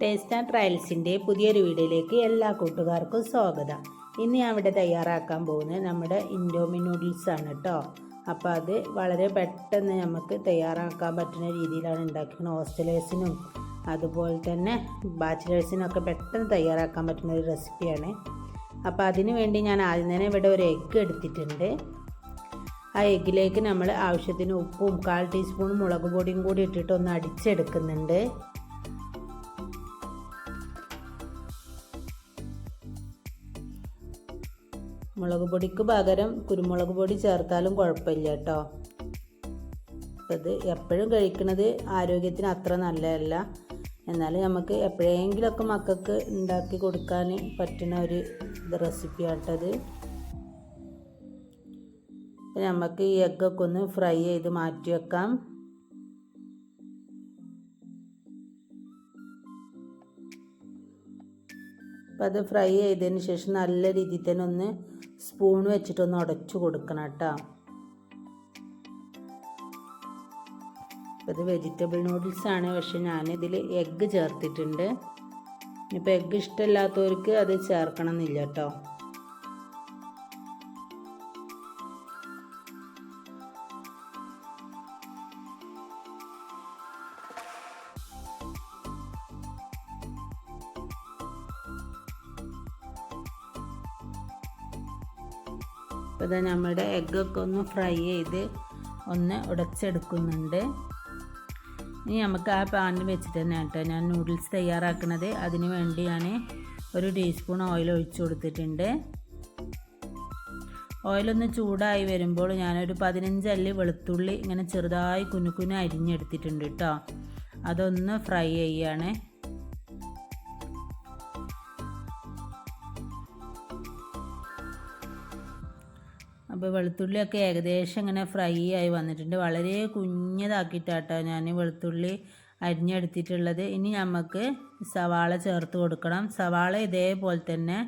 Taste and ട്രയൽസിൻ്റെ പുതിയൊരു വീഡിയോയിലേക്ക് എല്ലാ കൂട്ടുകാർക്കും സ്വാഗതം. ഇന്ന് ഞാൻ ഇവിടെ തയ്യാറാക്കാൻ പോകുന്നത് നമ്മുടെ ഇൻഡോമി നൂഡിൽസ് ആണ് കേട്ടോ. അപ്പോൾ അത് വളരെ പെട്ടെന്ന് നമുക്ക് തയ്യാറാക്കാൻ പറ്റുന്ന രീതിയിലാണ് ഉണ്ടാക്കുന്നത്. ഹോസ്റ്റലേഴ്സിനും അതുപോലെ തന്നെ ബാച്ചിലേഴ്സിനൊക്കെ പെട്ടെന്ന് തയ്യാറാക്കാൻ പറ്റുന്ന ഒരു റെസിപ്പിയാണ്. അപ്പോൾ അതിന് വേണ്ടി ഞാൻ ആദ്യം തന്നെ ഇവിടെ ഒരു എഗ്ഗ് എടുത്തിട്ടുണ്ട്. ആ എഗ്ഗിലേക്ക് നമ്മൾ ആവശ്യത്തിന് ഉപ്പും 1/4 ടീസ്പൂൺ മുളക് പൊടിയും കൂടി ഇട്ടിട്ട് ഒന്ന് അടിച്ചെടുക്കുന്നുണ്ട്. മുളക് പൊടിക്ക് പകരം കുരുമുളക് പൊടി ചേർത്താലും കുഴപ്പമില്ല കേട്ടോ. അത് എപ്പോഴും കഴിക്കുന്നത് ആരോഗ്യത്തിന് അത്ര നല്ലതല്ല. എന്നാലും നമുക്ക് എപ്പോഴെങ്കിലുമൊക്കെ മക്കൾക്ക് ഉണ്ടാക്കി കൊടുക്കാൻ പറ്റുന്ന ഒരു റെസിപ്പിയാട്ടത്. നമുക്ക് ഈ എഗ്ഗൊക്കെ ഒന്ന് ഫ്രൈ ചെയ്ത് മാറ്റി വെക്കാം. അപ്പം അത് ഫ്രൈ ചെയ്തതിന് ശേഷം നല്ല രീതിയിൽ തന്നെ ഒന്ന് സ്പൂൺ വെച്ചിട്ടൊന്ന് ഉടച്ചു കൊടുക്കണം കേട്ടോ. അത് വെജിറ്റബിൾ നൂഡിൽസാണ്, പക്ഷെ ഞാനിതിൽ എഗ്ഗ് ചേർത്തിട്ടുണ്ട്. ഇപ്പോൾ എഗ്ഗ് ഇഷ്ടമില്ലാത്തവർക്ക് അത് ചേർക്കണം എന്നില്ല കേട്ടോ. അപ്പോൾ ഇതാ നമ്മുടെ എഗ്ഗൊക്കെ ഒന്ന് ഫ്രൈ ചെയ്ത് ഒന്ന് ഉടച്ചെടുക്കുന്നുണ്ട്. ഇനി നമുക്ക് ആ പാനിൽ വെച്ചിട്ട് തന്നെ കേട്ടോ ഞാൻ നൂഡിൽസ് തയ്യാറാക്കുന്നത്. അതിന് വേണ്ടി ഞാൻ 1 ടീസ്പൂൺ ഓയിൽ ഒഴിച്ചു കൊടുത്തിട്ടുണ്ട്. ഓയിലൊന്ന് ചൂടായി വരുമ്പോൾ ഞാനൊരു 15 അല്ലി വെളുത്തുള്ളി ഇങ്ങനെ ചെറുതായി കുനുകുന അരിഞ്ഞെടുത്തിട്ടുണ്ട് കേട്ടോ. അതൊന്ന് ഫ്രൈ ചെയ്യാണ്. അപ്പോൾ വെളുത്തുള്ളിയൊക്കെ ഏകദേശം ഇങ്ങനെ ഫ്രൈ ആയി വന്നിട്ടുണ്ട്. വളരെ കുഞ്ഞതാക്കിയിട്ടാട്ടോ ഞാൻ വെളുത്തുള്ളി അരിഞ്ഞെടുത്തിട്ടുള്ളത്. ഇനി നമുക്ക് സവാള ചേർത്ത് കൊടുക്കണം. സവാള ഇതേപോലെ തന്നെ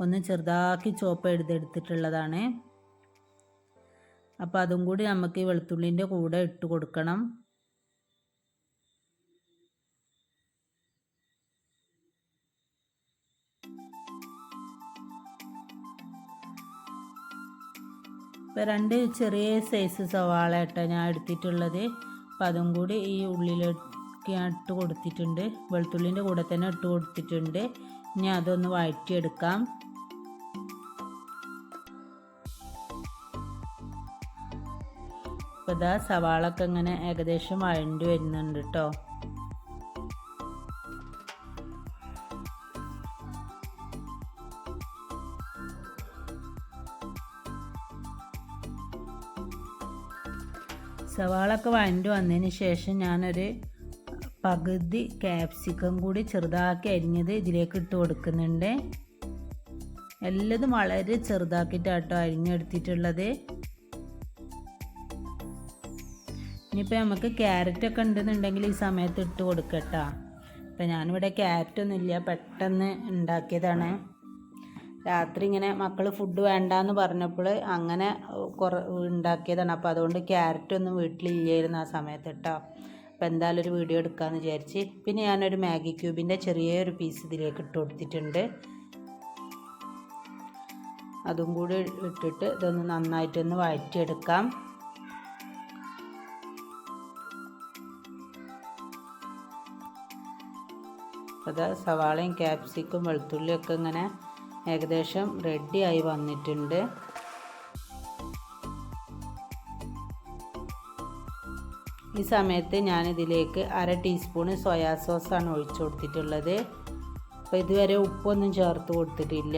ഒന്ന് ചെറുതാക്കി ചോപ്പ് ചെയ്തെടുത്തിട്ടുള്ളതാണ്. അപ്പോൾ അതും കൂടി നമുക്ക് ഈ വെളുത്തുള്ളിൻ്റെ കൂടെ ഇട്ട് കൊടുക്കണം. ഇപ്പോൾ 2 ചെറിയ സൈസ് സവാള ഇട്ട് ഞാൻ എടുത്തിട്ടുള്ളത്. അപ്പം അതും കൂടി ഈ ഉള്ളിലേക്ക് ഞാൻ ഇട്ട് കൊടുത്തിട്ടുണ്ട്. വെളുത്തുള്ളിൻ്റെ കൂടെ തന്നെ ഇട്ട് കൊടുത്തിട്ടുണ്ട്. ഇനി അതൊന്ന് വഴറ്റിയെടുക്കാം. അപ്പോൾ ഇതാ സവാളൊക്കെ ഇങ്ങനെ ഏകദേശം വഴണ്ടി വരുന്നുണ്ട് കേട്ടോ. സവാളൊക്കെ വഴണ്ടി വന്നതിന് ശേഷം ഞാനൊരു പകുതി ക്യാപ്സിക്കം കൂടി ചെറുതാക്കി അരിഞ്ഞത് ഇതിലേക്ക് ഇട്ട് കൊടുക്കുന്നുണ്ട്. എല്ലതും വളരെ ചെറുതാക്കിയിട്ടാട്ടോ അരിഞ്ഞെടുത്തിട്ടുള്ളത്. ഇനിയിപ്പോൾ നമുക്ക് ക്യാരറ്റൊക്കെ ഉണ്ടെന്നുണ്ടെങ്കിൽ ഈ സമയത്ത് ഇട്ട് കൊടുക്കട്ടോ. ഇപ്പം ഞാനിവിടെ ക്യാരറ്റൊന്നും ഇല്ല, പെട്ടെന്ന് ഉണ്ടാക്കിയതാണ്. രാത്രി ഇങ്ങനെ മക്കൾ ഫുഡ് വേണ്ടാന്ന് പറഞ്ഞപ്പോൾ അങ്ങനെ ഉണ്ടാക്കിയതാണ്. അപ്പോൾ അതുകൊണ്ട് ക്യാരറ്റൊന്നും വീട്ടിലില്ലായിരുന്നു ആ സമയത്ത് കേട്ടോ. അപ്പോൾ എന്തായാലും ഒരു വീഡിയോ എടുക്കാമെന്ന് വിചാരിച്ച്. പിന്നെ ഞാനൊരു മാഗി ക്യൂബിൻ്റെ ചെറിയൊരു പീസ് ഇതിലേക്ക് ഇട്ട് കൊടുത്തിട്ടുണ്ട്. അതും കൂടി ഇട്ടിട്ട് ഇതൊന്ന് നന്നായിട്ടൊന്ന് വഴറ്റിയെടുക്കാം. അത് സവാളയും ക്യാപ്സിക്കും വെളുത്തുള്ളിയൊക്കെ ഇങ്ങനെ ഏകദേശം റെഡിയായി വന്നിട്ടുണ്ട്. ഈ സമയത്ത് ഞാനിതിലേക്ക് 1/2 ടീസ്പൂൺ സോയാ സോസാണ് ഒഴിച്ചു കൊടുത്തിട്ടുള്ളത്. അപ്പോൾ ഇതുവരെ ഉപ്പൊന്നും ചേർത്ത് കൊടുത്തിട്ടില്ല.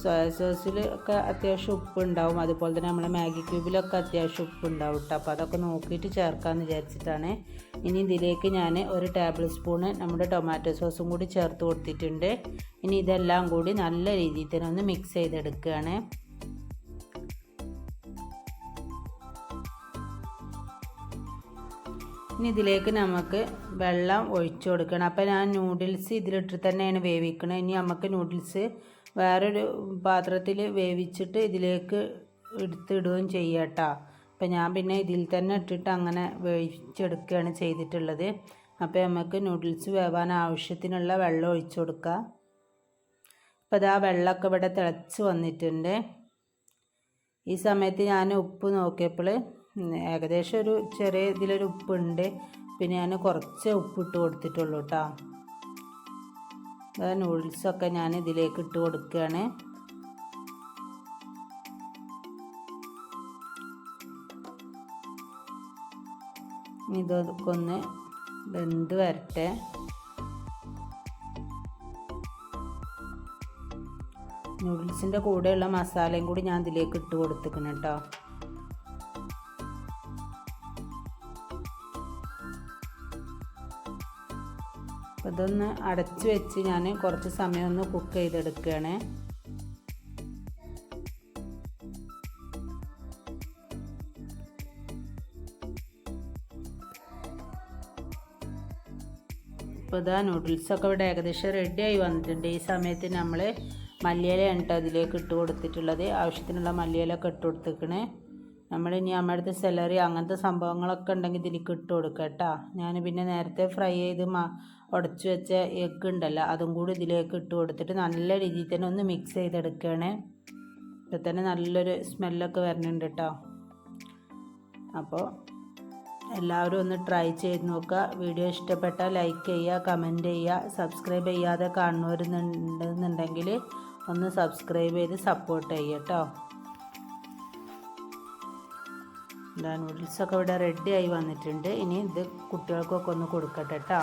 സോയാ സോസിൽ ഒക്കെ അത്യാവശ്യം ഉപ്പ് ഉണ്ടാവും, അതുപോലെ തന്നെ നമ്മളെ മാഗി ക്യൂബിലൊക്കെ അത്യാവശ്യം ഉപ്പ് ഉണ്ടാവും കേട്ടോ. അപ്പോൾ അതൊക്കെ നോക്കിയിട്ട് ചേർക്കാമെന്ന് വിചാരിച്ചിട്ടാണ്. ഇനി ഇതിലേക്ക് ഞാൻ 1 ടേബിൾ സ്പൂണ് നമ്മുടെ ടൊമാറ്റോ സോസും കൂടി ചേർത്ത് കൊടുത്തിട്ടുണ്ട്. ഇനി ഇതെല്ലാം കൂടി നല്ല രീതിയിൽ തന്നെ ഒന്ന് മിക്സ് ചെയ്തെടുക്കുകയാണ്. ഇനി ഇതിലേക്ക് നമുക്ക് വെള്ളം ഒഴിച്ചു കൊടുക്കണം. അപ്പോൾ ഞാൻ നൂഡിൽസ് ഇതിലിട്ട് തന്നെയാണ് വേവിക്കുന്നത്. ഇനി നമുക്ക് നൂഡിൽസ് വേറൊരു പാത്രത്തിൽ വേവിച്ചിട്ട് ഇതിലേക്ക് എടുത്തിടുകയും ചെയ്യാം കേട്ടോ. അപ്പം ഞാൻ പിന്നെ ഇതിൽ തന്നെ ഇട്ടിട്ട് അങ്ങനെ വേവിച്ചെടുക്കുകയാണ് ചെയ്തിട്ടുള്ളത്. അപ്പോൾ നമുക്ക് നൂഡിൽസ് വേവാൻ ആവശ്യത്തിനുള്ള വെള്ളം ഒഴിച്ചു കൊടുക്കാം. അപ്പോൾ ഇതാ വെള്ളമൊക്കെ ഇവിടെ തിളച്ച് വന്നിട്ടുണ്ട്. ഈ സമയത്ത് ഞാൻ ഉപ്പ് നോക്കിയപ്പോൾ ഏകദേശം ഒരു ചെറിയ ഇതിലൊരു ഉപ്പുണ്ട്. പിന്നെ ഞാൻ കുറച്ച് ഉപ്പിട്ട് കൊടുത്തിട്ടുള്ളൂ കേട്ടോ. നൂഡിൽസൊക്കെ ഞാൻ ഇതിലേക്ക് ഇട്ട് കൊടുക്കുകയാണ്. ഇതൊക്കെ ഒന്ന് വെന്ത് വരട്ടെ. നൂഡിൽസിൻ്റെ കൂടെയുള്ള മസാലയും കൂടി ഞാൻ ഇതിലേക്ക് ഇട്ട് കൊടുത്തിക്കണം കേട്ടോ. അപ്പോൾ ഇതൊന്ന് അടച്ച് വെച്ച് ഞാൻ കുറച്ച് സമയം ഒന്ന് കുക്ക് ചെയ്തെടുക്കുകയാണ്. അപ്പോൾ ഇതാ നൂഡിൽസൊക്കെ ഇവിടെ ഏകദേശം റെഡിയായി വന്നിട്ടുണ്ട്. ഈ സമയത്ത് നമ്മൾ മല്ലിയിലയാണ് കേട്ടോ അതിലേക്ക് ഇട്ട് കൊടുത്തിട്ടുള്ളത്. ആവശ്യത്തിനുള്ള മല്ലിയിലൊക്കെ ഇട്ട് കൊടുത്തിക്കണേ. നമ്മളിനി നമ്മുടെ അടുത്ത് സെലറി അങ്ങനത്തെ സംഭവങ്ങളൊക്കെ ഉണ്ടെങ്കിൽ ഇതിലേക്ക് ഇട്ട് കൊടുക്കുക കേട്ടോ. ഞാൻ പിന്നെ നേരത്തെ ഫ്രൈ ചെയ്ത് ഉടച്ച് വെച്ച എഗ്ഗ് ഉണ്ടല്ലോ, അതും കൂടി ഇതിലേക്ക് ഇട്ട് കൊടുത്തിട്ട് നല്ല രീതിയിൽ തന്നെ ഒന്ന് മിക്സ് ചെയ്തെടുക്കുകയാണ്. ഇപ്പം തന്നെ നല്ലൊരു സ്മെല്ലൊക്കെ വരുന്നുണ്ട് കേട്ടോ. അപ്പോൾ എല്ലാവരും ഒന്ന് ട്രൈ ചെയ്ത് നോക്കുക. വീഡിയോ ഇഷ്ടപ്പെട്ടാൽ ലൈക്ക് ചെയ്യുക, കമൻറ്റ് ചെയ്യുക. സബ്സ്ക്രൈബ് ചെയ്യാതെ കാണുന്നവരുണ്ടെന്നുണ്ടെങ്കിൽ ഒന്ന് സബ്സ്ക്രൈബ് ചെയ്ത് സപ്പോർട്ട് ചെയ്യുക കേട്ടോ. നൂഡിൽസൊക്കെ ഇവിടെ റെഡി ആയി വന്നിട്ടുണ്ട്. ഇനി ഇത് കുട്ടികൾക്കൊക്കെ ഒന്ന് കൊടുക്കട്ടെ കേട്ടോ.